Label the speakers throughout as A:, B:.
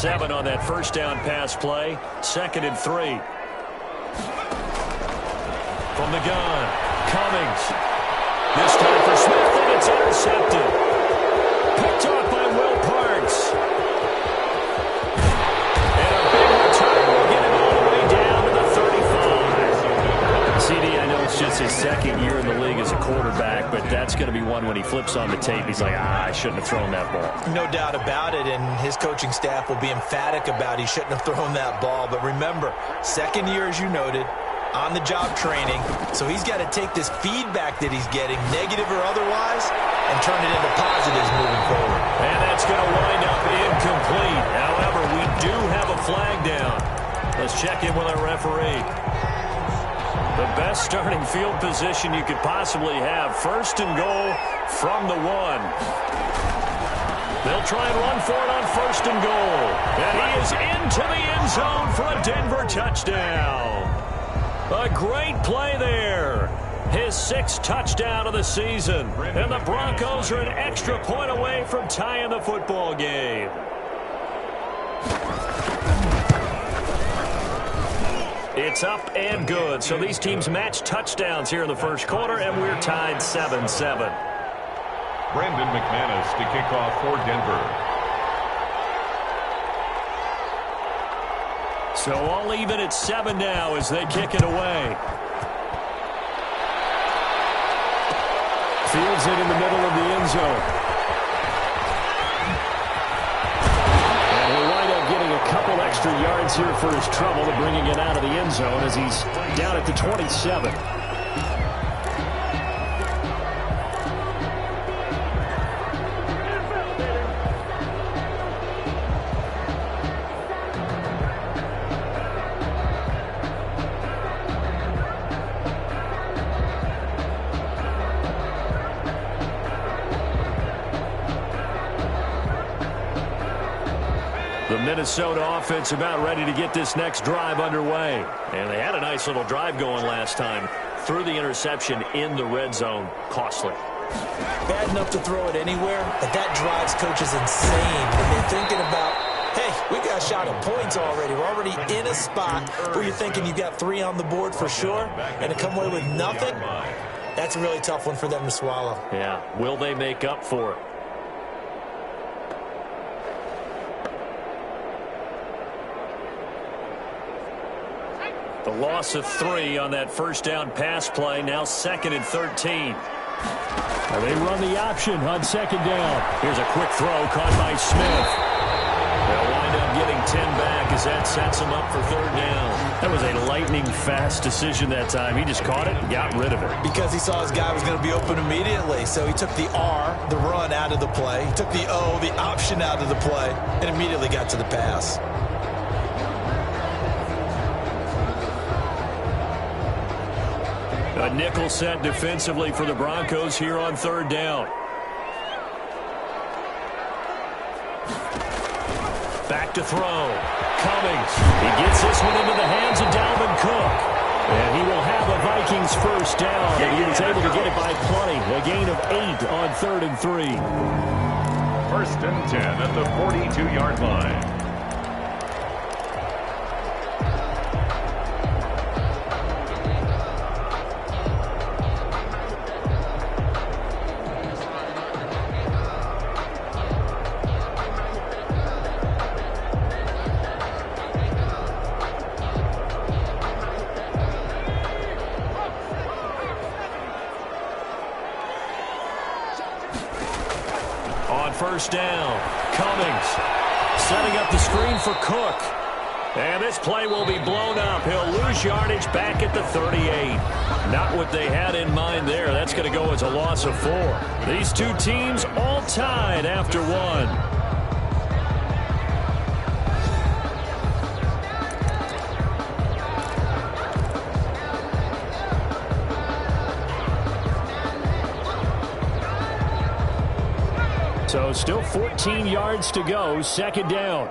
A: 7 on that first down pass play. 2nd and 3. From the gun, Cummings. This time for Smith, and it's intercepted. Picked off by Will Parks. And a big return will get him all the way down to the 35. CD, I know it's just his 2nd year in the league as a quarterback, but that's going to be one when he flips on the tape. He's like, I shouldn't have thrown that ball.
B: No doubt about it, and his coaching staff will be emphatic about he shouldn't have thrown that ball. But remember, 2nd year, as you noted, on-the-job training, so he's got to take this feedback that he's getting, negative or otherwise, and turn it into positives moving forward.
A: And that's going to wind up incomplete. However, we do have a flag down. Let's check in with our referee. The best starting field position you could possibly have. 1st and goal from the 1. They'll try and run for it on 1st and goal. And he is into the end zone for a Denver touchdown. A great play there. His 6th touchdown of the season. And the Broncos are an extra point away from tying the football game. It's up and good. So these teams match touchdowns here in the first quarter, and we're tied 7-7.
C: Brandon McManus to kick off for Denver.
A: So all even at 7 now as they kick it away. Fields it in the middle of the end zone. And he'll wind up getting a couple extra yards here for his trouble of bringing it out of the end zone as he's down at the 27. The Minnesota offense about ready to get this next drive underway. And they had a nice little drive going last time. Threw the interception in the red zone. Costly.
B: Bad enough to throw it anywhere, but that drives coaches insane. And they're thinking about, hey, we got a shot at points already. We're already in a spot where you're thinking you got 3 on the board for sure, and to come away with nothing, that's a really tough one for them to swallow.
A: Yeah. Will they make up for it? The loss of 3 on that first down pass play. Now 2nd and 13. They run the option on 2nd down. Here's a quick throw caught by Smith. They'll wind up getting 10 back as that sets them up for 3rd down. That was a lightning-fast decision that time. He just caught it and got rid of it.
B: Because he saw his guy was going to be open immediately. So he took the R, the run, out of the play. He took the O, the option, out of the play, and immediately got to the pass.
A: A nickel set defensively for the Broncos here on 3rd down. Back to throw. Cummings. He gets this one into the hands of Dalvin Cook. And he will have a Vikings first down. And he was able to get it by plenty. A gain of 8 on 3rd and 3.
C: 1st and 10 at the 42-yard line.
A: First down. Cummings setting up the screen for Cook. And this play will be blown up. He'll lose yardage back at the 38. Not what they had in mind there. That's going to go as a loss of 4. These two teams all tied after 1. So still 14 yards to go, 2nd down.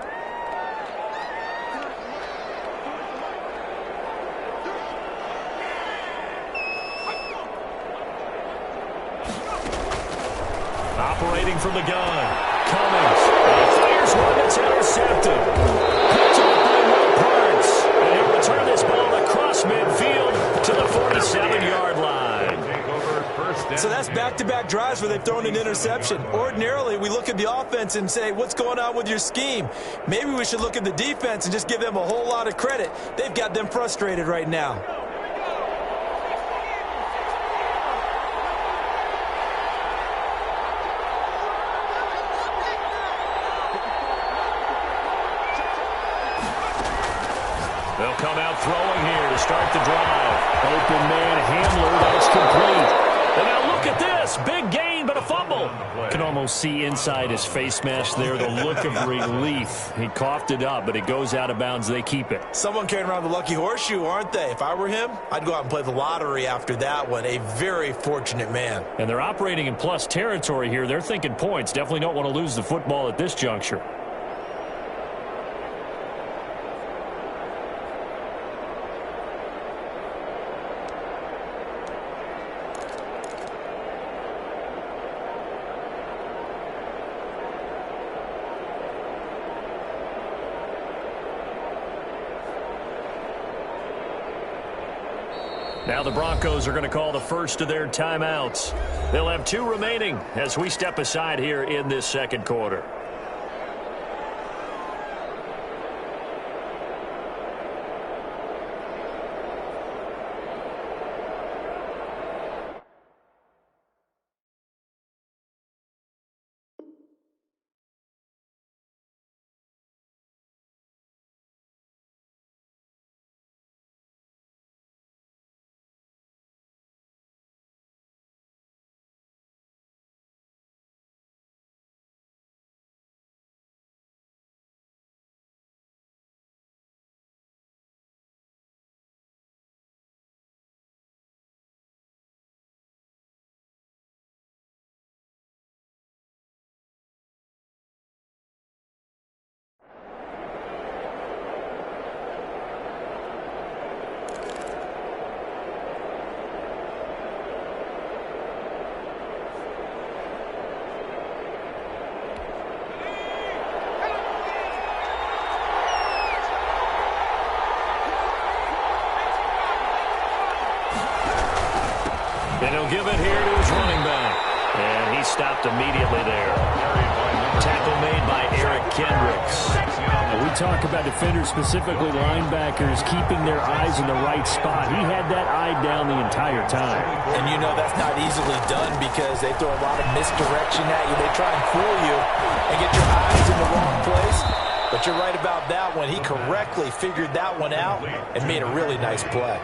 A: Operating from the gun. Cummings. Fires one that's intercepted.
B: drives where they've thrown an interception. Ordinarily, we look at the offense and say, what's going on with your scheme? Maybe we should look at the defense and just give them a whole lot of credit. They've got them frustrated right now.
A: They'll come out throwing here to start the drive. Open man Hamler, that's complete. And now look at this. Big gain, but a fumble. Can almost see inside his face mask there the look of relief. He coughed it up, but it goes out of bounds. They keep it.
B: Someone carrying around the lucky horseshoe, aren't they? If I were him, I'd go out and play the lottery after that one. A very fortunate man.
A: And they're operating in plus territory here. They're thinking points. Definitely don't want to lose the football at this juncture. Now the Broncos are going to call the first of their timeouts. They'll have 2 remaining as we step aside here in this second quarter. And he'll give it here to his running back. And he stopped immediately there. Tackle made by Eric Kendricks.
D: We talk about defenders, specifically linebackers, keeping their eyes in the right spot. He had that eye down the entire time.
B: And you know that's not easily done because they throw a lot of misdirection at you. They try and fool you and get your eyes in the wrong place. But you're right about that one. He correctly figured that one out and made a really nice play.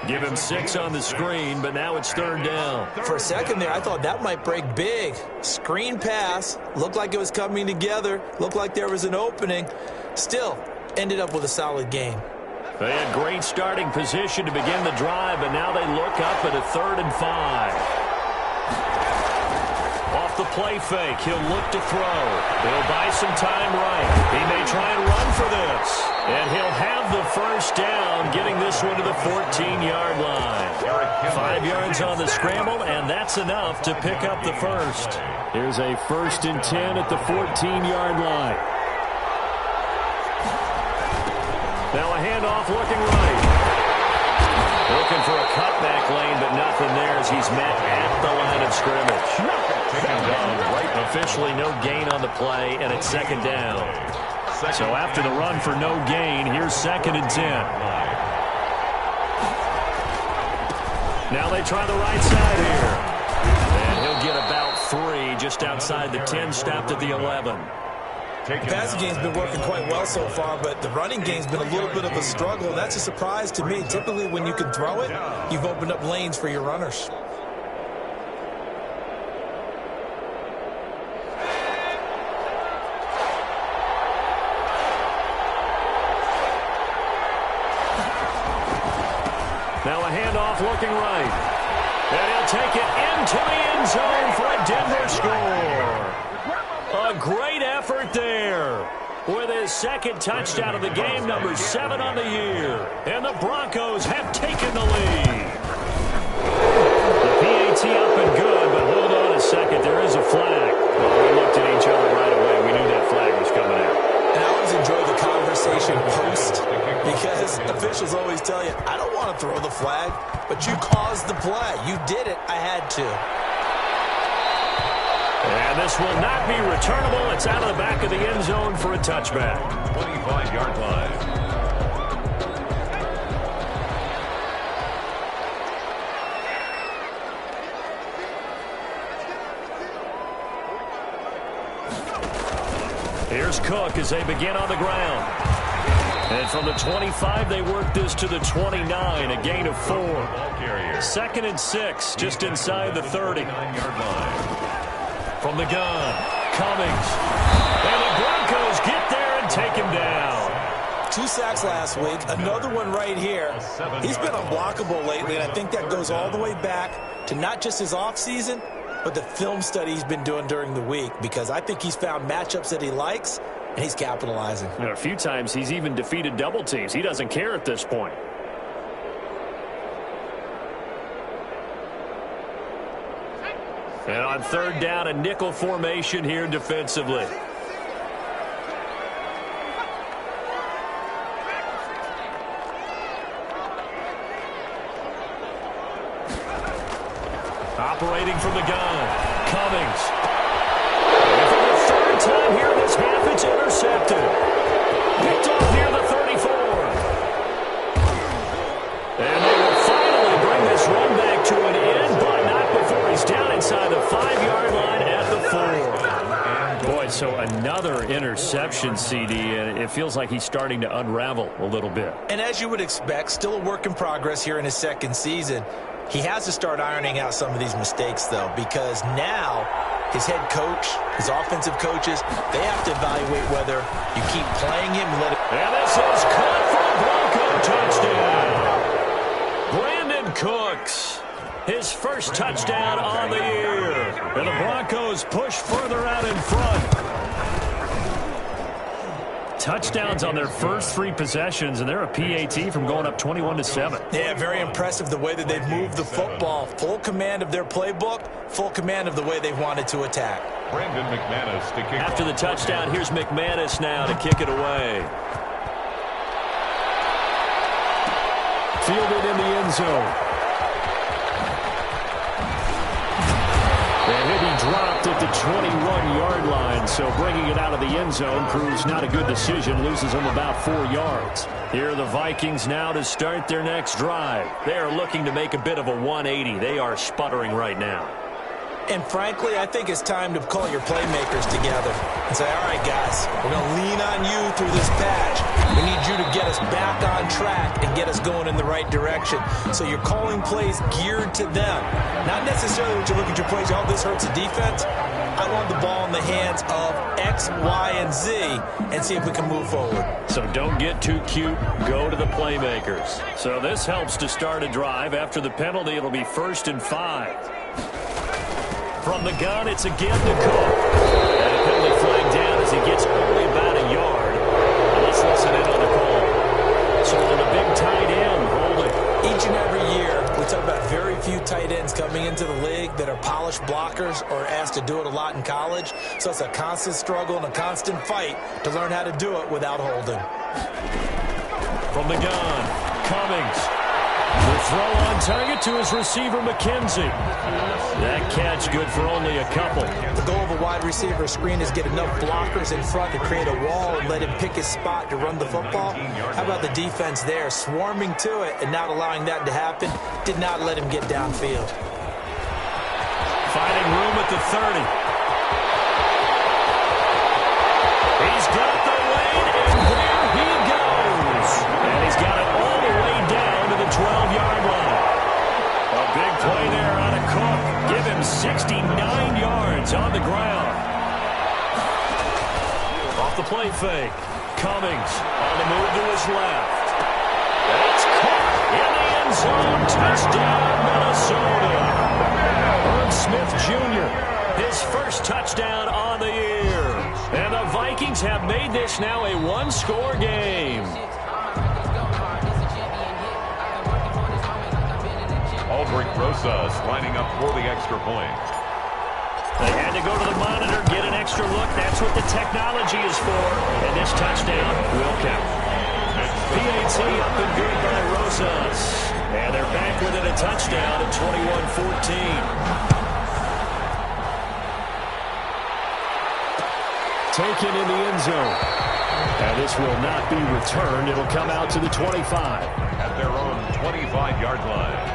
A: Give him 6 on the screen, but now it's 3rd down.
B: For a second there, I thought that might break big. Screen pass, looked like it was coming together, looked like there was an opening. Still, ended up with a solid game.
A: They had great starting position to begin the drive, but now they look up at a 3rd and 5. Off the play fake, he'll look to throw. He'll buy some time right. He may try and run for this. And he'll have the first down, getting this one to the 14-yard line. 5 yards on the scramble, and that's enough to pick up the first.
D: Here's a 1st and 10 at the 14-yard line.
A: Now a handoff looking right. Looking for a cutback lane, but nothing there as he's met at the line of scrimmage. Officially no gain on the play, and it's 2nd down. So after the run for no gain, here's 2nd and 10. Now they try the right side here. And he'll get about 3 just outside the 10, stopped at the 11.
B: The passing game's been working quite well so far, but the running game's been a little bit of a struggle. That's a surprise to me. Typically, when you can throw it, you've opened up lanes for your runners.
A: Now a handoff looking right. And he'll take it into the end zone for a Denver score. A great effort there with his 2nd touchdown of the game, number 7 on the year. And the Broncos have taken the lead. The PAT up and good, but hold on a second. There is a flag. Well, we looked at each other right away. We knew that flag was coming out.
B: And I always enjoy the conversation post because officials always tell you, I don't want to throw the flag, but you caused the play. You did it. I had to.
A: And this will not be returnable. It's out of the back of the end zone for a touchback.
C: 25-yard line.
A: Here's Cook as they begin on the ground. And from the 25, they work this to the 29, a gain of 4. 2nd and 6, just inside the 30.
C: 9-yard line.
A: From the gun, Cummings. And the Broncos get there and take him down.
B: 2 sacks last week, another one right here. He's been unblockable lately, and I think that goes all the way back to not just his offseason, but the film study he's been doing during the week, because I think he's found matchups that he likes, and he's capitalizing.
A: A few times he's even defeated double teams. He doesn't care at this point. And on 3rd down, a nickel formation here defensively. Operating from the gun, Cummings. And for the 3rd time here in this half, it's intercepted. Picked off near the 34. And they will finally bring this run back to an end, but not before he's down inside the 5-yard line at the 4. Boy, so another interception, CD, and it feels like he's starting to unravel a little bit.
B: And as you would expect, still a work in progress here in his 2nd season. He has to start ironing out some of these mistakes, though, because now his head coach, his offensive coaches, they have to evaluate whether you keep playing him and let it.
A: And this is caught for a Bronco touchdown. Brandon Cooks, his first touchdown on the year. And the Broncos push further out in front. Touchdowns on their first 3 possessions, and they're a PAT from going up 21-7.
B: Yeah, very impressive the way that they've moved the football. Full command of their playbook, full command of the way they've wanted to attack.
C: Brandon McManus to kick
A: After the touchdown, here's McManus now to kick it away. Fielded in the end zone. And he'll be dropped at the 21-yard line, so bringing it out of the end zone proves not a good decision, loses him about 4 yards. Here are the Vikings now to start their next drive. They are looking to make a bit of a 180. They are sputtering right now.
B: And frankly, I think it's time to call your playmakers together and say, all right, guys, we're going to lean on you through this patch. We need you to get us back on track and get us going in the right direction. So you're calling plays geared to them. Not necessarily when you look at your plays, oh, this hurts the defense. I want the ball in the hands of X, Y, and Z and see if we can move forward.
A: So don't get too cute. Go to the playmakers. So this helps to start a drive. After the penalty, it'll be 1st and 5. From the gun, it's again to Cook. And a penalty flag down as he gets only about a yard. And let's listen in on the call. So on a big tight end, holding.
B: Each and every year, we talk about very few tight ends coming into the league that are polished blockers or asked to do it a lot in college. So it's a constant struggle and a constant fight to learn how to do it without holding.
A: From the gun, Cummings. The throw on target to his receiver, McKenzie. That catch good for only a couple.
B: The goal of a wide receiver screen is get enough blockers in front to create a wall and let him pick his spot to run the football. How about the defense there, swarming to it and not allowing that to happen? Did not let him get downfield.
A: Finding room at the 30. He's got the lane, and there he goes. And he's got it all the way down to the 12-yard line. A big play there out of Cook. Give him 69 yards on the ground. Off the play fake. Cummings on the move to his left. That's Cook in the end zone. Touchdown, Minnesota. Herb Smith Jr., his first touchdown on the year. And the Vikings have made this now a one-score game.
C: Aldrich Rosas lining up for the extra point.
A: They had to go to the monitor, get an extra look. That's what the technology is for. And this touchdown will count. PAT up and good by Rosas. And they're back within a touchdown at 21-14.
D: taken in the end zone. And this will not be returned. It'll come out to the 25.
C: At their own 25-yard line.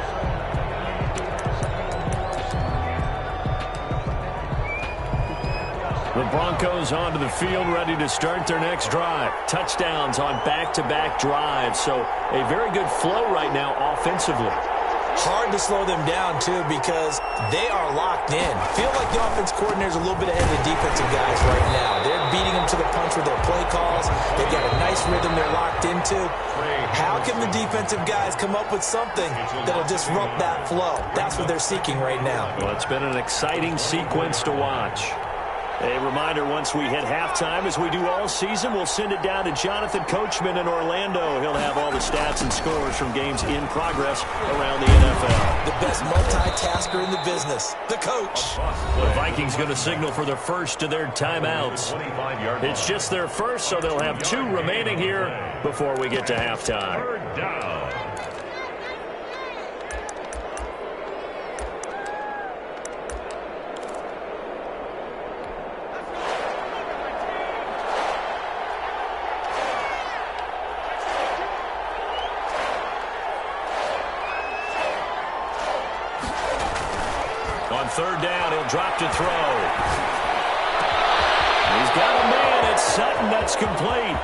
A: The Broncos onto the field, ready to start their next drive. Touchdowns on back-to-back drives, so a very good flow right now offensively.
B: Hard to slow them down, too, because they are locked in. Feel like the offense coordinator's a little bit ahead of the defensive guys right now. They're beating them to the punch with their play calls. They've got a nice rhythm they're locked into. How can the defensive guys come up with something that'll disrupt that flow? That's what they're seeking right now.
A: Well, it's been an exciting sequence to watch. A reminder, once we hit halftime, as we do all season, we'll send it down to Jonathan Coachman in Orlando. He'll have all the stats and scores from games in progress around the NFL.
B: The best multitasker in the business, the coach.
A: The Vikings going to signal for the first of their timeouts. It's just their first, so they'll have 2 remaining here before we get to halftime.
C: Third down.
A: On third down, he'll drop to throw. He's got a man. It's Sutton. That's complete.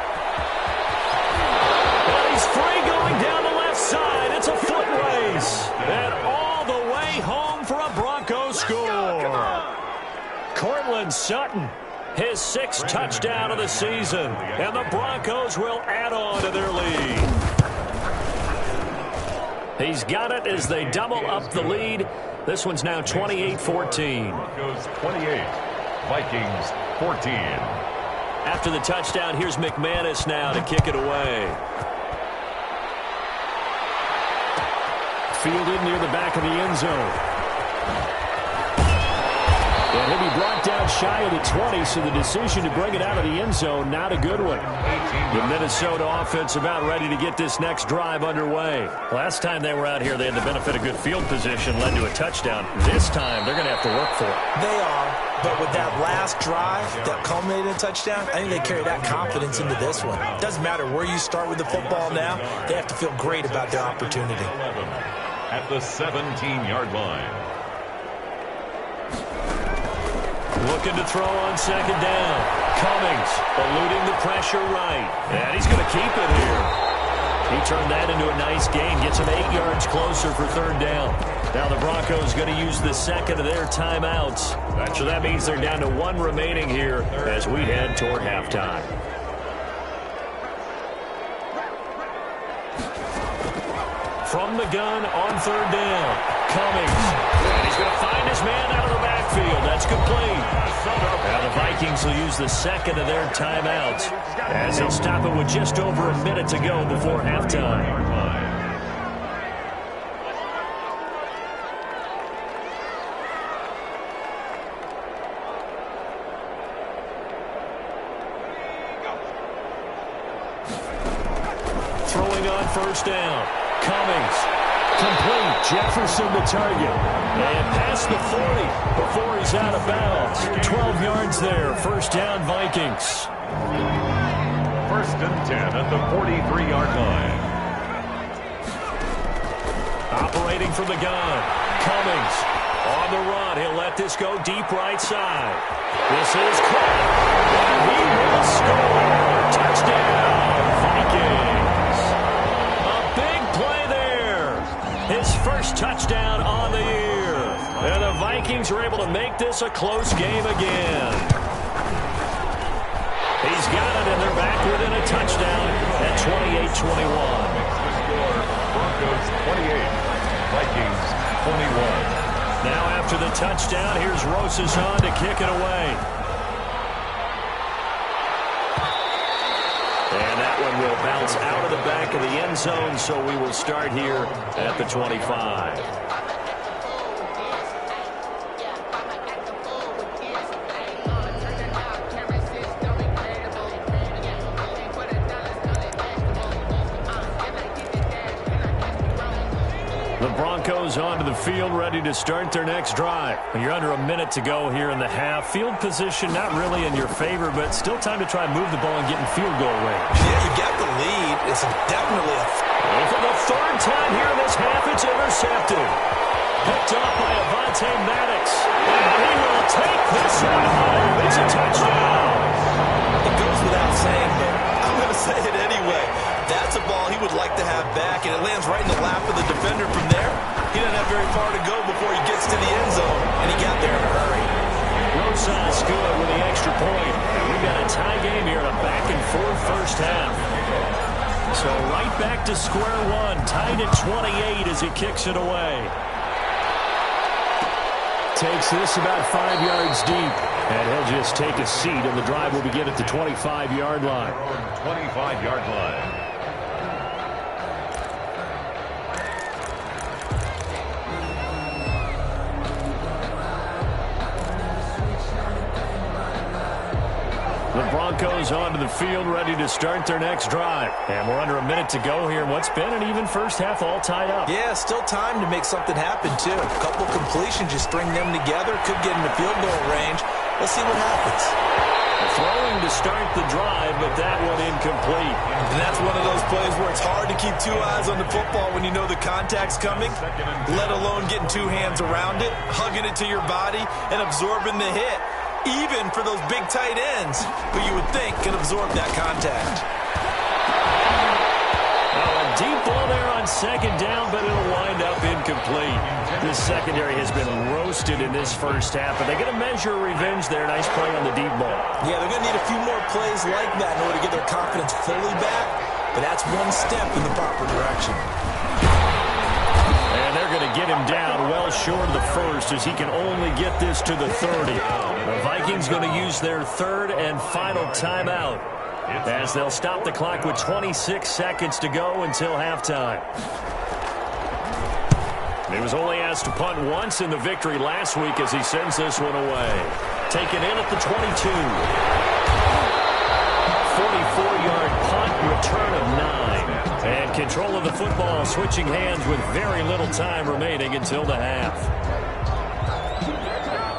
A: But he's free going down the left side. It's a foot race. And all the way home for a Broncos score. Cortland Sutton, his 6th touchdown of the season. And the Broncos will add on to their lead. He's got it as they double up the lead. This one's now 28-14.
C: Broncos 28, Vikings 14.
A: After the touchdown, here's McManus now to kick it away.
D: Fielded near the back of the end zone. And he'll be brought down shy of the 20, so the decision to bring it out of the end zone, not a good one. The Minnesota offense about ready to get this next drive underway. Last time they were out here, they had the benefit of good field position, led to a touchdown. This time, they're going to have to work for it.
B: They are, but with that last drive that culminated in a touchdown, I think they carry that confidence into this one. Doesn't matter where you start with the football now, they have to feel great about their opportunity.
C: 11 at the 17-yard line.
A: Looking to throw on second down. Cummings eluding the pressure right. And he's going to keep it here. He turned that into a nice gain. Gets him 8 yards closer for third down. Now the Broncos going to use the second of their timeouts. So that means they're down to 1 remaining here as we head toward halftime. From the gun on third down. Cummings. And he's going to find his man out of the backfield. That's complete. Now the Vikings will use the second of their timeouts as they'll stop it with just over a minute to go before halftime. Throwing on first down. Cummings. Complete. Jefferson the target. And past the 40 before he's out of bounds. 12 yards there. First down, Vikings.
C: First and 10 at the 43-yard line.
A: Operating from the gun. Cummings on the run. He'll let this go deep right side. This is caught. And he will score. Touchdown, Vikings. A big play there. His first touchdown on the year. And the Vikings are able to make this a close game again. He's got it, and they're back within a touchdown at 28-21.
C: Broncos 28, Vikings 21.
A: Now after the touchdown, here's Rosas on to kick it away. And that one will bounce out of the back of the end zone, so we will start here at the 25. The Broncos onto the field, ready to start their next drive. You're under a minute to go here in the half. Field position not really in your favor, but still time to try and move the ball and get in field goal range.
B: Yeah, you got the lead. It's definitely
A: And for the third time here in this half, it's intercepted. Picked off by Avonte Maddox. And he will take this one home. It's a touchdown.
B: It goes without saying, but I'm going to say it anyway. That's a ball he would like to have back, and it lands right in the lap of the defender from there. He doesn't have very far to go before he gets to the end zone, and he got there in a hurry.
A: Rosas good with the extra point. And we've got a tie game here in a back-and-forth first half. So right back to square one, tied at 28 as he kicks it away. Takes this about 5 yards deep. And he'll just take a seat, and the drive will begin at the 25-yard line.
C: 25-yard line.
A: The Broncos onto the field, ready to start their next drive. And we're under a minute to go here. What's been an even first half, all tied up.
B: Yeah, still time to make something happen, too. A couple completions, just string them together. Could get into field goal range. Let's see what happens.
A: Throwing to start the drive, but that one incomplete.
B: And that's one of those plays where it's hard to keep two eyes on the football when you know the contact's coming, let alone getting two hands around it, hugging it to your body, and absorbing the hit. Even for those big tight ends, who you would think can absorb that contact.
A: A deep ball there on second down, but it'll wind up incomplete. This secondary has been roasted in this first half, but they're going to measure revenge there. Nice play on the deep ball.
B: Yeah, they're going to need a few more plays like that in order to get their confidence fully back, but that's one step in the proper direction.
A: And they're going to get him down well short of the first as he can only get this to the 30. The Vikings going to use their third and final timeout as they'll stop the clock with 26 seconds to go until halftime. He was only asked to punt once in the victory last week as he sends this one away. Taken in at the 22. 44-yard punt, return of 9. And control of the football, switching hands with very little time remaining until the half.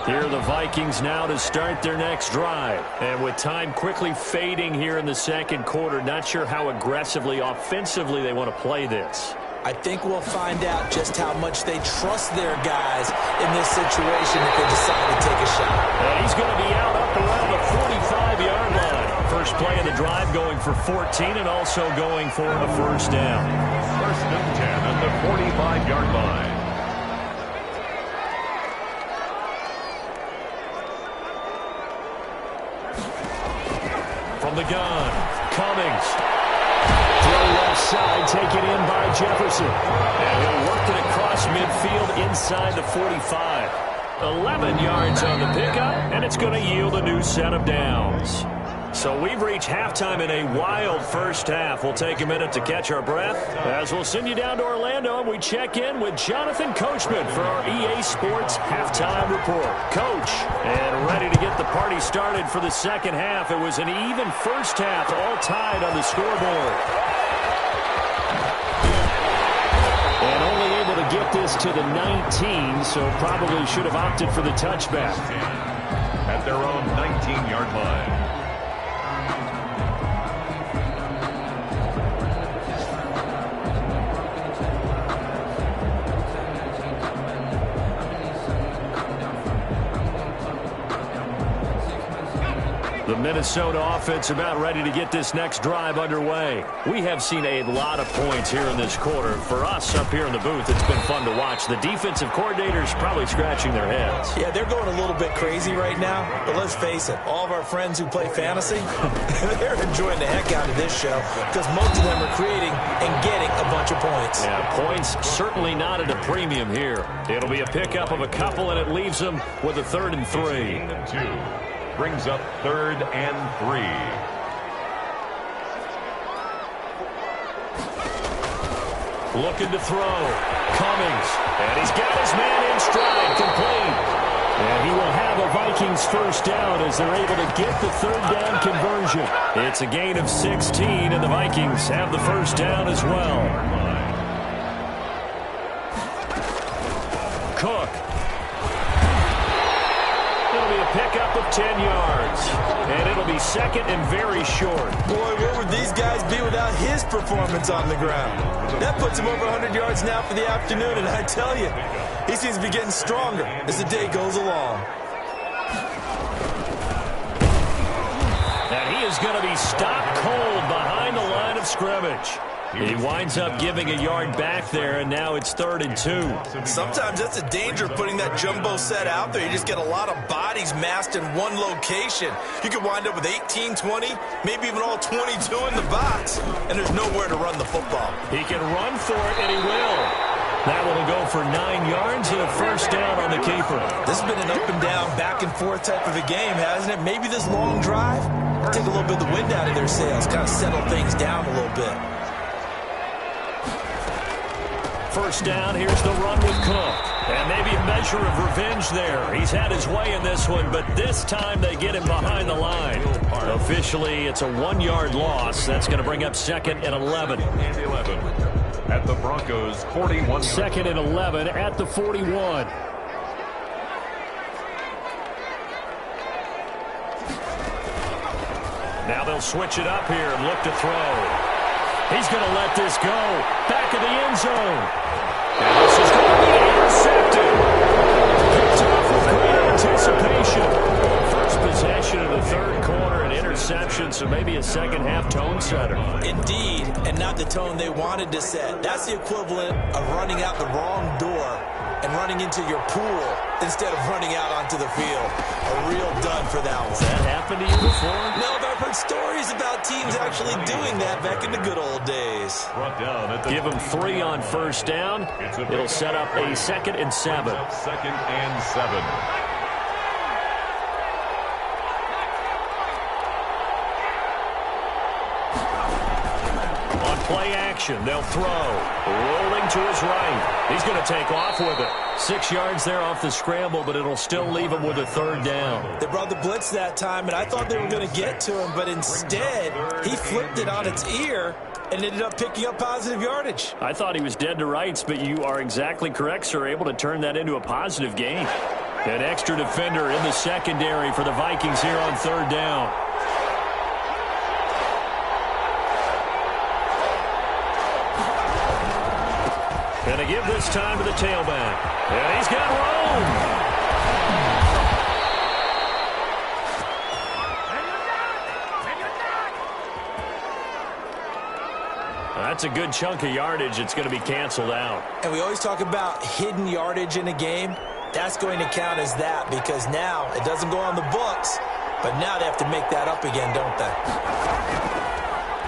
A: Here are the Vikings now to start their next drive. And with time quickly fading here in the second quarter, not sure how aggressively, offensively they want to play this.
B: I think we'll find out just how much they trust their guys in this situation if they decide to take a shot.
A: And he's going to be out up around the 45-yard line. First play of the drive going for 14 and also going for a first down.
C: First and 10 at the 45-yard line.
A: From the gun, Cummings. Throw left side, taken in by Jefferson. And he'll work it across midfield inside the 45. 11 yards on the pickup, and it's going to yield a new set of downs. So we've reached halftime in a wild first half. We'll take a minute to catch our breath as we'll send you down to Orlando and we check in with Jonathan Coachman for our EA Sports Halftime Report. Coach, and ready to get the party started for the second half. It was an even first half, all tied on the scoreboard. And only able to get this to the 19, so probably should have opted for the touchback.
C: At their own 19-yard line.
A: The Minnesota offense about ready to get this next drive underway. We have seen a lot of points here in this quarter. For us up here in the booth, it's been fun to watch. The defensive coordinators probably scratching their heads.
B: Yeah, they're going a little bit crazy right now, but let's face it, all of our friends who play fantasy, they're enjoying the heck out of this show because most of them are creating and getting a bunch of points.
A: Yeah, points certainly not at a premium here. It'll be a pickup of a couple, and it leaves them with a 3rd and 3.
C: 2. Brings up 3rd and 3.
A: Looking to throw. Cummings. And he's got his man in stride. Complete. And he will have a Vikings first down as they're able to get the 3rd down conversion. It's a gain of 16, and the Vikings have the first down as well. Cook. It'll be a pickup of 10 yards. And it'll be second and very short.
B: Boy, where would these guys be without his performance on the ground? That puts him over 100 yards now for the afternoon, and I tell you, he seems to be getting stronger as the day goes along.
A: And he is going to be stopped cold behind the line of scrimmage. He winds up giving a yard back there, and now it's 3rd and 2.
B: Sometimes that's a danger of putting that jumbo set out there. You just get a lot of bodies massed in one location. You could wind up with 18, 20, maybe even all 22 in the box, and there's nowhere to run the football.
A: He can run for it, and he will. That one will go for 9 yards and a first down on the keeper.
B: This has been an up and down, back and forth type of a game, hasn't it? Maybe this long drive will take a little bit of the wind out of their sails, kind of settle things down a little bit.
A: First down, here's the run with Cook. And maybe a measure of revenge there. He's had his way in this one, but this time they get him behind the line. Officially, it's a 1-yard loss. That's going to bring up 2nd and 11.
C: At the Broncos' 41.
A: 2nd and 11 at the 41. Now they'll switch it up here and look to throw. He's going to let this go. Back of the end zone. And this is going to be intercepted. Picked off with great anticipation. First possession of the 3rd quarter, an interception, so maybe a second-half tone setter.
B: Indeed, and not the tone they wanted to set. That's the equivalent of running out the wrong door and running into your pool instead of running out onto the field. A real dud for that one.
A: Has that happened to you before?
B: No, but I've heard stories about teams actually doing that back in the good old days.
A: Give them 3 on first down. It'll set up a 2nd and 7.
C: 2nd and 7.
A: Play action. They'll throw. Rolling to his right. He's going to take off with it. 6 yards there off the scramble, but it'll still leave him with a 3rd down.
B: They brought the blitz that time, and I thought they were going to get to him, but instead, he flipped it on its ear and ended up picking up positive yardage.
A: I thought he was dead to rights, but you are exactly correct, sir. Able to turn that into a positive gain. An extra defender in the secondary for the Vikings here on 3rd down. Going to give this time to the tailback. And he's got room. That's a good chunk of yardage. It's going to be canceled out.
B: And we always talk about hidden yardage in a game. That's going to count as that because now it doesn't go on the books, but now they have to make that up again, don't they?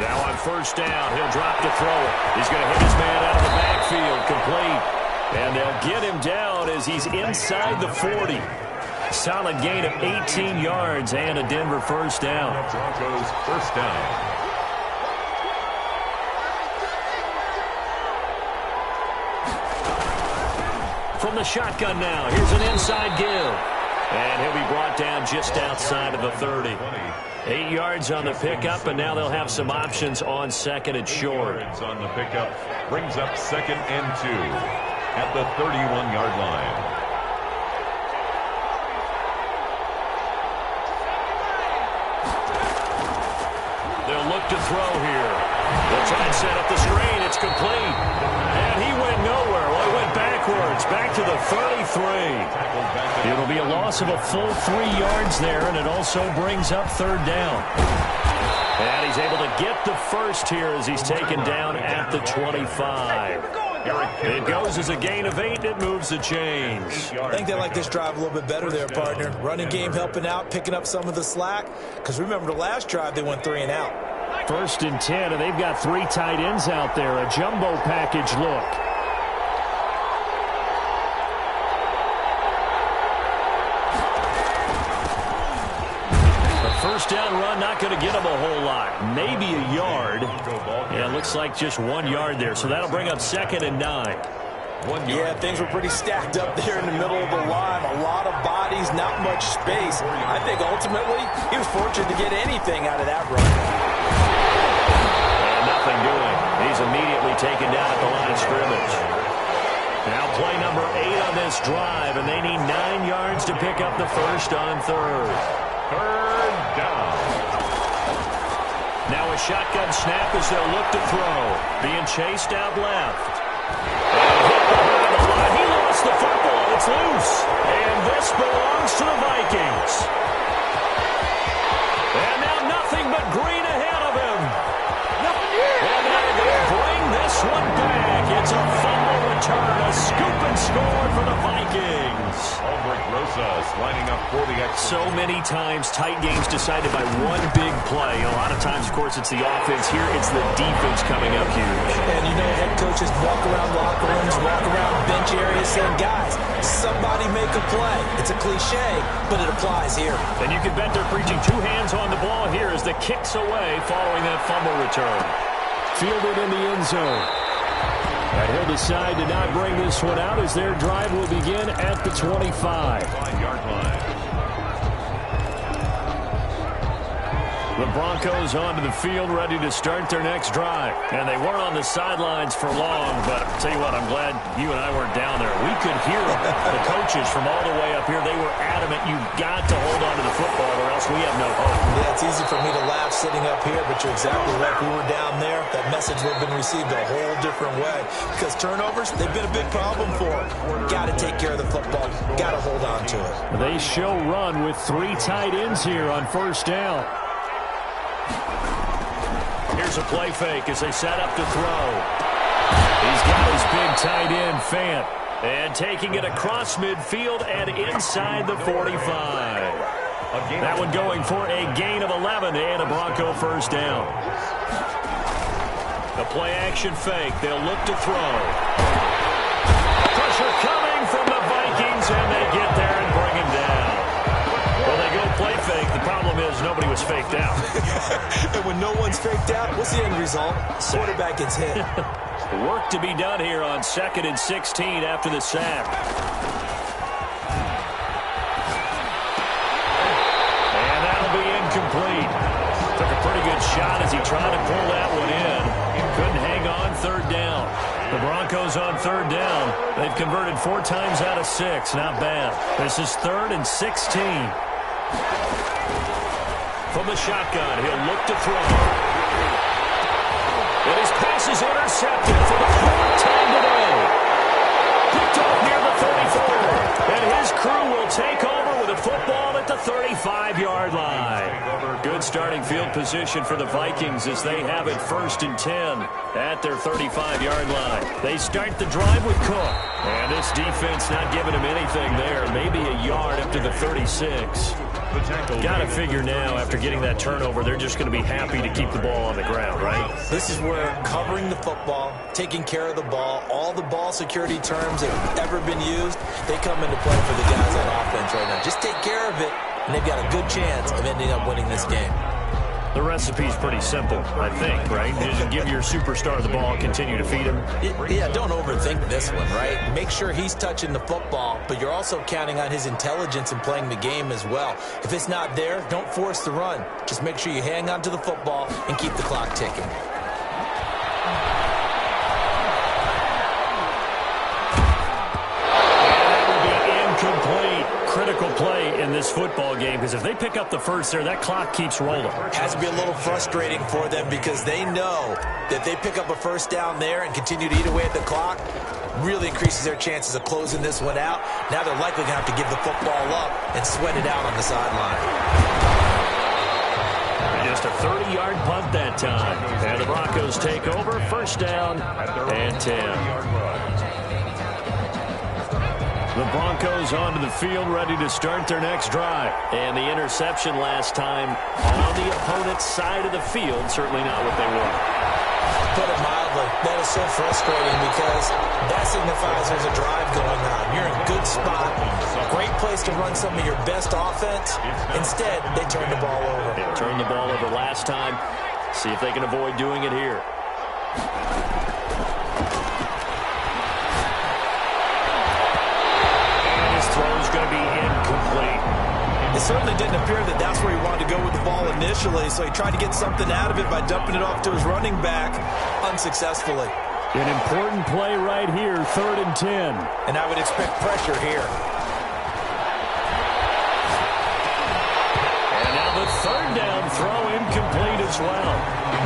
A: Now on first down, he'll drop to throw it. He's going to hit his man out of the backfield, complete. And they'll get him down as he's inside the 40. Solid gain of 18 yards and a Denver first down.
C: Broncos first down.
A: From the shotgun now, here's an inside give. And he'll be brought down just outside of the 30. 8 yards on the pickup, and now they'll have some options on 2nd and short.
C: On the pickup brings up 2nd and 2 at the 31-yard line.
A: They'll look to throw here. They'll try and set up the screen. It's complete. And he went nowhere. Well, he went backwards, back to the 33. It'll be a loss of a full 3 yards there, and it also brings up 3rd down. And he's able to get the first here as he's taken down at the 25. It goes as a gain of 8. It moves the chains.
B: I think they like this drive a little bit better there, partner. Running game helping out, picking up some of the slack. Because remember the last drive, they went 3 and out.
A: 1st and 10, and they've got 3 tight ends out there. A jumbo package look. First down run, not going to get him a whole lot. Maybe a yard. Yeah, it looks like just 1 yard there. So that'll bring up 2nd and 9.
B: Yeah, things were pretty stacked up there in the middle of the line. A lot of bodies, not much space. I think ultimately he was fortunate to get anything out of that run.
A: And nothing doing. He's immediately taken down at the line of scrimmage. Now play number 8 on this next drive, and they need 9 yards to pick up the first on third.
C: Third down.
A: Now a shotgun snap as they'll look to throw. Being chased out left. And hit behind the line. He lost the football. It's loose. And this belongs to the Vikings. And now nothing but green ahead of him. And they're going to bring this one back. It's a fumble return. A scoop and score for the Vikings.
C: Albrecht Rosas lining up for the extra.
A: So many times tight games decided by one big play. A lot of times, of course, it's the offense. Here, it's the defense coming up huge.
B: And you know, head coaches walk around locker rooms, walk around bench areas saying, guys, somebody make a play. It's a cliche, but it applies here.
A: And you can bet they're preaching 2 hands on the ball here as the kick's away following that fumble return.
D: Fielded in the end zone. And he'll decide to not bring this one out as their drive will begin at the 25.
C: 5-yard line.
A: The Broncos onto the field ready to start their next drive. And they weren't on the sidelines for long, but I'll tell you what, I'm glad you and I weren't down there. We could hear them. The coaches from all the way up here, they were adamant, you've got to hold on to the football or else we have no hope.
B: Yeah, it's easy for me to laugh sitting up here, but you're exactly right. We were down there. That message would have been received a whole different way. Because turnovers, they've been a big problem for them. Got to take care of the football. Got to hold on to it.
D: They show run with 3 tight ends here on first down.
A: Here's a play fake as they set up to throw. He's got his big tight end, Fant. And taking it across midfield and inside the 45. That one going for a gain of 11 and a Bronco first down. The play-action fake. They'll look to throw. Pressure coming from the Vikings, and they get there and bring him down. Well, they go play fake. The problem is nobody was faked out.
B: And when no one's faked out, what's the end result? Quarterback gets hit.
A: Work to be done here on 2nd and 16 after the sack. And that'll be incomplete. Took a pretty good shot as he tried to pull that one in. Couldn't hang on 3rd down. The Broncos on 3rd down. They've converted 4 times out of 6. Not bad. This is 3rd and 16. From the shotgun, he'll look to throw. And his pass is intercepted for the 4th time today. Picked off near the 34. And his crew will take over with a football at the 35-yard line. Good starting field position for the Vikings as they have it 1st and 10 at their 35-yard line. They start the drive with Cook. And this defense not giving him anything there. Maybe a yard up to the 36. Got to figure now, after getting that turnover, they're just going to be happy to keep the ball on the ground, right?
B: This is where covering the football, taking care of the ball, all the ball security terms that have ever been used, they come into play for the guys on offense right now. Just take care of it, and they've got a good chance of ending up winning this game.
A: The recipe's pretty simple, I think, right? Just give your superstar the ball, continue to feed him.
B: Yeah, don't overthink this one, right? Make sure he's touching the football, but you're also counting on his intelligence in playing the game as well. If it's not there, don't force the run. Just make sure you hang on to the football and keep the clock ticking.
A: Critical play in this football game because if they pick up the first there, that clock keeps rolling.
B: Has to be a little frustrating for them because they know that they pick up a first down there and continue to eat away at the clock, really increases their chances of closing this one out. Now they're likely going to have to give the football up and sweat it out on the sideline.
A: Just a 30-yard punt that time. And the Broncos take over, 1st down and 10. The Broncos onto the field ready to start their next drive. And the interception last time on the opponent's side of the field, certainly not what they want.
B: Put it mildly, that is so frustrating because that signifies there's a drive going on. You're in a good spot, a great place to run some of your best offense. Instead, they turn the ball over.
A: They turned the ball over last time. See if they can avoid doing it here. Going to be incomplete.
B: It certainly didn't appear that that's where he wanted to go with the ball initially, so he tried to get something out of it by dumping it off to his running back unsuccessfully.
A: An important play right here, 3rd and 10.
B: And I would expect pressure here.
A: And now the 3rd down throw incomplete as well.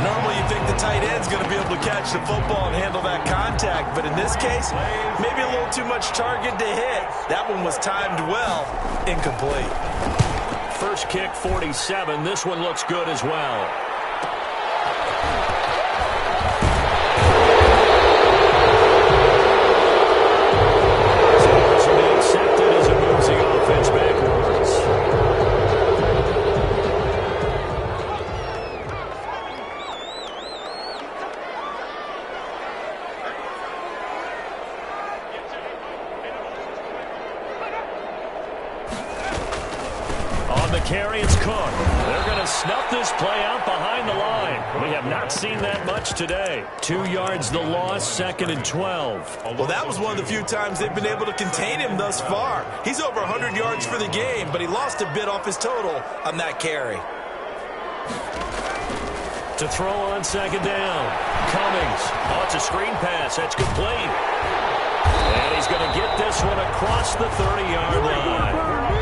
B: Normally you think the tight end's going to be able to catch the football and handle that contact, but in this case, maybe a little too much target to hit. That one was timed well, incomplete.
A: First kick, 47. This one looks good as well. Carry, it's Cook. They're going to snuff this play out behind the line. We have not seen that much today. 2 yards the loss, 2nd and 12.
B: Well, that was one of the few times they've been able to contain him thus far. He's over 100 yards for the game, but he lost a bit off his total on that carry.
A: To throw on 2nd down. Cummings. Oh, it's a screen pass. That's complete. And he's going to get this one across the 30-yard line.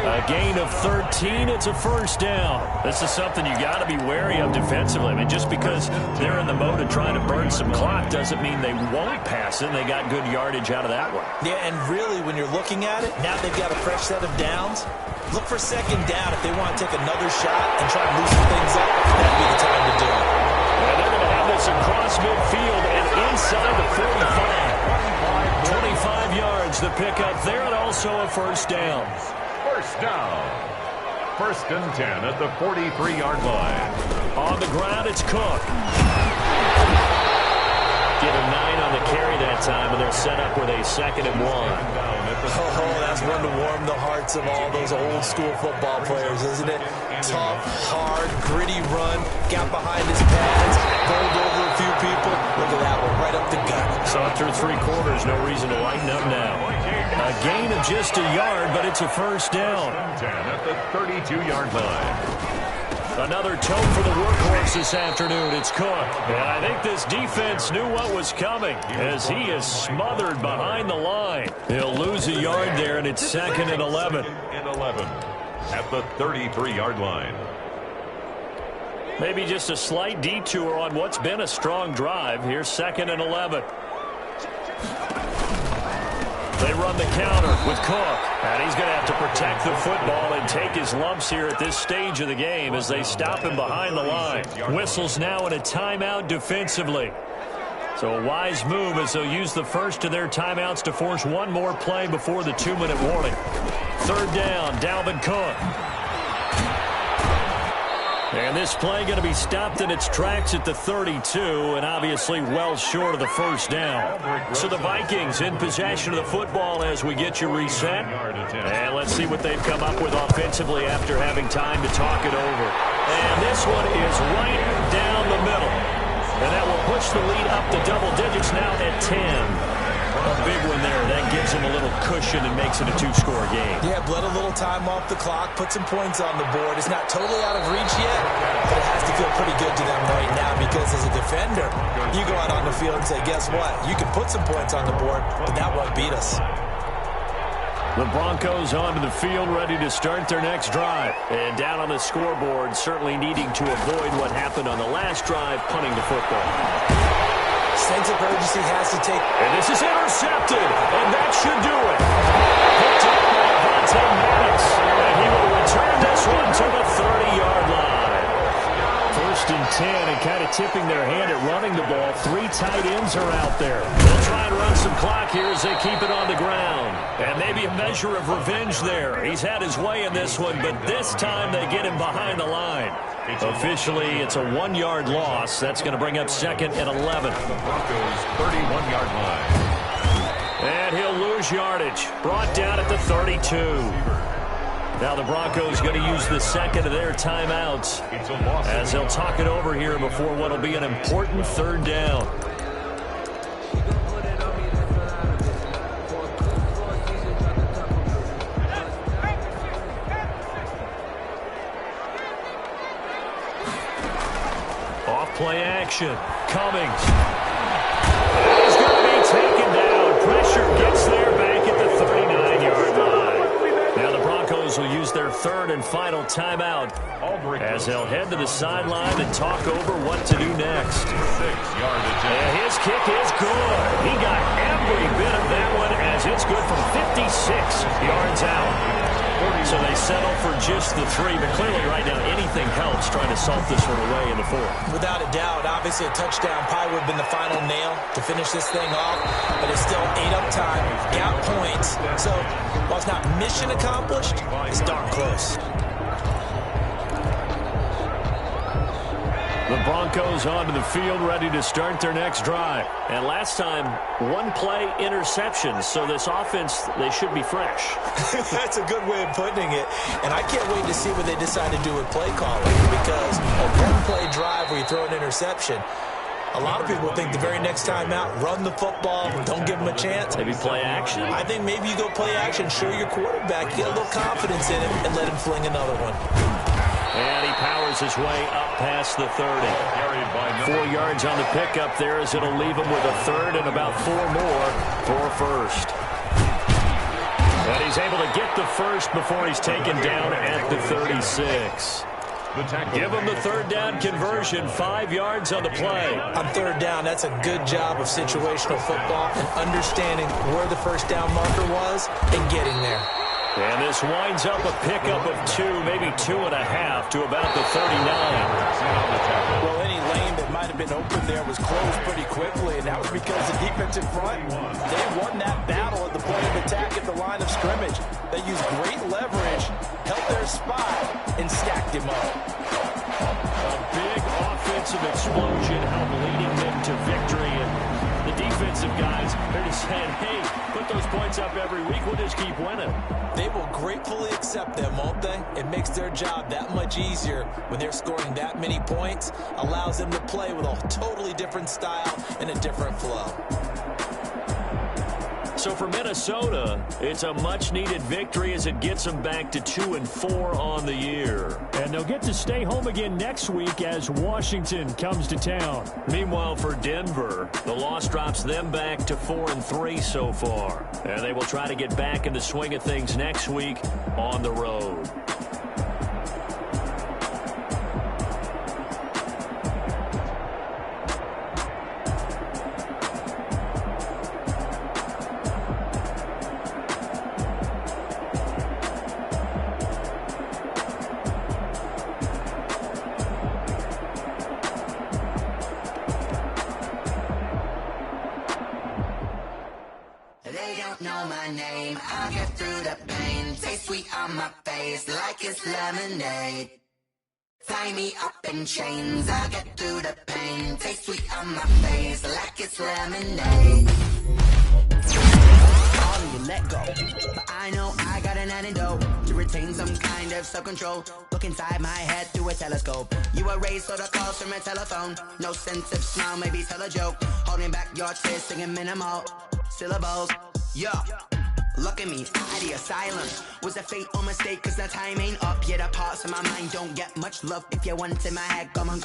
A: A gain of 13, it's a 1st down. This is something you got to be wary of defensively. I mean, just because they're in the mode of trying to burn some clock doesn't mean they won't pass it. They got good yardage out of that one.
B: Yeah, and really, when you're looking at it, now they've got a fresh set of downs. Look for 2nd down if they want to take another shot and try to loosen things up. That'd be the time to do it.
A: And they're going to have this across midfield and inside the 45. 25 yards the pickup there, and also a 1st down.
C: 1st down. 1st and 10 at the 43-yard line.
A: On the ground, it's Cook. Give him 9 on the carry that time, and they're set up with a 2nd and 1.
B: Oh, that's one to warm the hearts of all those old-school football players, isn't it? Tough, hard, gritty run, got behind his pads, bowled over a few people. Look at that one, right up the gut.
A: Saw through 3 quarters, no reason to lighten up now. A gain of just a yard, but it's a 1st down.
C: 10 at the 32-yard line.
A: Another tote for the workhorse this afternoon. It's Cook. And I think this defense knew what was coming as he is smothered behind the line. He'll lose a yard there, and it's 2nd and 11.
C: 2nd and 11 at the 33-yard line.
A: Maybe just a slight detour on what's been a strong drive. Here's 2nd and 11. They run the counter with Cook. And he's going to have to protect the football and take his lumps here at this stage of the game as they stop him behind the line. Whistles now in a timeout defensively. So a wise move as they'll use the first of their timeouts to force one more play before the 2-minute warning. 3rd down, Dalvin Cook. And this play going to be stopped in its tracks at the 32, and obviously well short of the 1st down. So the Vikings in possession of the football as we get you reset. And let's see what they've come up with offensively after having time to talk it over. And this one is right down the middle. And that will push the lead up to double digits now at 10. A big one there. That gives him a little cushion and makes it a 2-score game.
B: Yeah, bled a little time off the clock, put some points on the board. It's not totally out of reach yet, but it has to feel pretty good to them right now because as a defender, you go out on the field and say, guess what? You can put some points on the board, but that won't beat us.
A: The Broncos onto the field, ready to start their next drive. And down on the scoreboard, certainly needing to avoid what happened on the last drive, punting the football.
B: Sense of urgency has to take.
A: And this is intercepted, and that should do it. Picked up by Vontae Maddox, and he will return this one to the 30-yard line. 1st and 10, and kind of tipping their hand at running the ball. 3 tight ends are out there. They'll try and run some clock here as they keep it on the ground. And maybe a measure of revenge there. He's had his way in this one, but this time they get him behind the line. Officially, it's a 1-yard loss. That's going to bring up 2nd and 11.
C: Broncos 31-yard line.
A: And he'll lose yardage. Brought down at the 32. Now the Broncos going to use the 2nd of their timeouts as they'll talk it over here before what will be an important 3rd down. Play action. Cummings. He's going to third and final timeout as they'll head to the sideline and talk over what to do next.
C: 6 yardage.
A: And his kick is good. He got every bit of that one as it's good from 56 yards out. So they settle for just the 3, but clearly right now anything helps trying to salt this one away in the 4th.
B: Without a doubt, obviously a touchdown probably would have been the final nail to finish this thing off, but it's still 8 up time, got points. So while it's not mission accomplished, it's darn close.
A: The Broncos onto the field, ready to start their next drive. And last time, 1-play interception. So this offense, they should be fresh.
B: That's a good way of putting it. And I can't wait to see what they decide to do with play calling. Because a one-play drive where you throw an interception, a lot of people think the very next time out, run the football, don't give them a chance.
A: Maybe play action?
B: I think maybe you go play action, show your quarterback, get a little confidence in him, and let him fling another one.
A: And he powers his way up past the 30. 4 yards on the pickup there as it'll leave him with a third and about 4 more for first. And he's able to get the first before he's taken down at the 36. Give him the third down conversion, 5 yards on the play.
B: On third down, that's a good job of situational football and understanding where the first down marker was and getting there.
A: And this winds up a pickup of 2, maybe 2.5 to about the 39.
E: Well, any lane that might have been open there was closed pretty quickly, and that was because the defensive front, they won that battle at the point of attack at the line of scrimmage. They used great leverage, held their spot, and stacked him up.
A: A big offensive explosion helped leading them to victory. And the defensive guys, they're just saying, hey, put those points up every week, we'll just keep winning.
B: They will gratefully accept them, won't they? It makes their job that much easier when they're scoring that many points, allows them to play with a totally different style and a different flow.
A: So for Minnesota, it's a much-needed victory as it gets them back to 2-4 on the year.
D: And they'll get to stay home again next week as Washington comes to town.
A: Meanwhile, for Denver, the loss drops them back to 4-3 so far. And they will try to get back in the swing of things next week on the road.
F: I'll get through the pain. Taste sweet on my face like it's lemonade. Tie me up in chains. I'll get through the pain. Taste sweet on my face like it's lemonade. All of you let go, but I know I got an antidote to retain some kind of self-control. Look inside my head through a telescope. You erase all the calls from a telephone. No sense of smile, maybe tell a joke. Holding back your tears, singing minimal syllables. Yeah. Look at me, out of the asylum. Was a fate or mistake, cause the time ain't up. Yet the parts of my mind don't get much love. If you want in my head, come on, call.